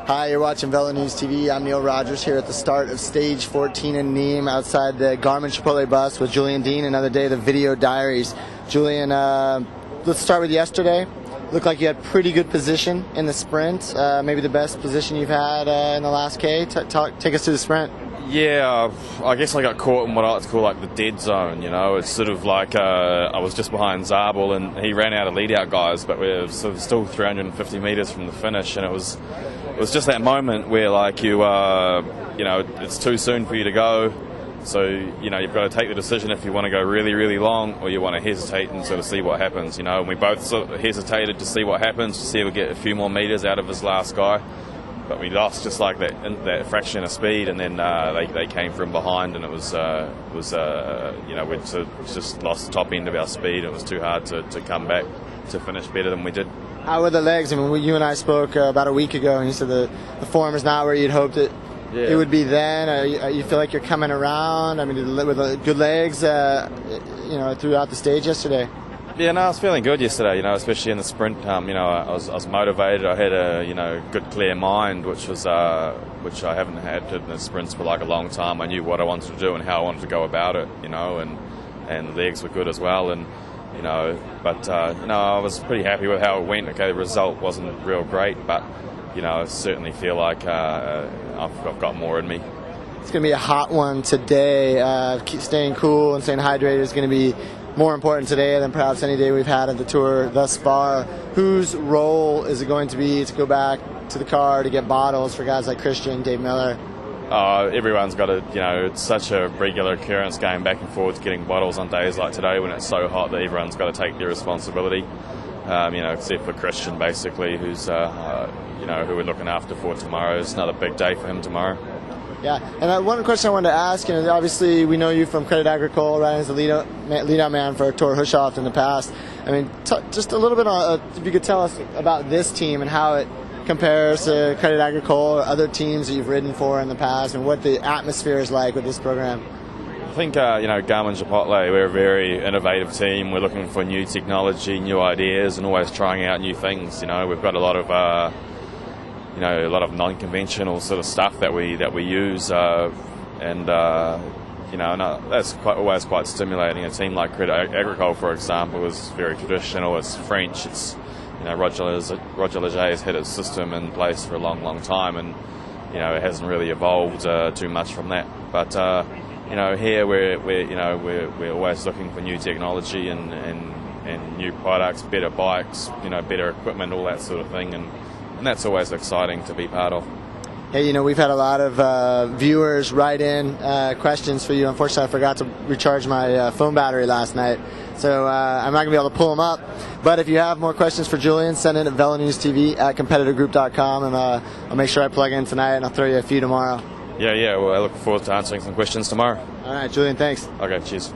Hi, you're watching Velo News TV. I'm Neil Rogers here at the start of stage 14 in Nîmes outside the Garmin Chipotle bus with Julian Dean. Another day of the video diaries. Julian, let's start with yesterday. Looked like you had pretty good position in the sprint, maybe the best position you've had in the last K. Take us through the sprint. Yeah, I guess I got caught in what I like to call like the dead zone, you know. It's sort of like I was just behind Zabel and he ran out of lead-out guys, but we're sort of still 350 metres from the finish, and it was just that moment where like you know, it's too soon for you to go, so you know, you've got to take the decision if you want to go really, really long or you want to hesitate and sort of see what happens, you know. And we both sort of hesitated to see what happens, to see if we get a few more metres out of his last guy. But we lost just like that fraction of speed, and then they came from behind, and it was you know, we just lost the top end of our speed. It was too hard to come back to finish better than we did. How were the legs? I mean, you and I spoke about a week ago, and you said the form is not where you'd hoped it would be then. You feel like you're coming around? I mean, with good legs, you know, throughout the stage yesterday. Yeah, no, I was feeling good yesterday, you know, especially in the sprint. You know, I was motivated. I had a, you know, good clear mind, which I haven't had in the sprints for like a long time. I knew what I wanted to do and how I wanted to go about it, you know, and the legs were good as well, and you know, but you know, I was pretty happy with how it went. Okay, the result wasn't real great, but you know, I certainly feel like I've got more in me. It's going to be a hot one today. Keep staying cool and staying hydrated is going to be more important today than perhaps any day we've had at the tour thus far. Whose role is it going to be to go back to the car to get bottles for guys like Christian, Dave Miller? Everyone's got to, you know, it's such a regular occurrence going back and forth getting bottles on days like today when it's so hot that everyone's got to take their responsibility. You know, except for Christian, basically, who's you know, who we're looking after for tomorrow. It's another big day for him tomorrow. Yeah, and one question I wanted to ask, and obviously we know you from Credit Agricole, right, as the lead-out man for Tor Hushoff in the past. I mean, just a little bit on, if you could tell us about this team and how it compares to Credit Agricole or other teams that you've ridden for in the past, and what the atmosphere is like with this program. I think, you know, Garmin Chipotle, we're a very innovative team. We're looking for new technology, new ideas, and always trying out new things. You know, we've got a lot of you know, a lot of non-conventional sort of stuff that we use, and you know, and that's always quite stimulating. A team like Credit Agricole, for example, is very traditional. It's French. It's, you know, Roger Leger has had his system in place for a long, long time, and you know, it hasn't really evolved too much from that. But you know, here we're always looking for new technology and new products, better bikes, you know, better equipment, all that sort of thing, and that's always exciting to be part of. Hey, you know, we've had a lot of viewers write in questions for you. Unfortunately, I forgot to recharge my phone battery last night, so I'm not going to be able to pull them up. But if you have more questions for Julian, send in at velonewstv@competitorgroup.com, and I'll make sure I plug in tonight, and I'll throw you a few tomorrow. Yeah, well, I look forward to answering some questions tomorrow. All right, Julian, thanks. Okay, cheers.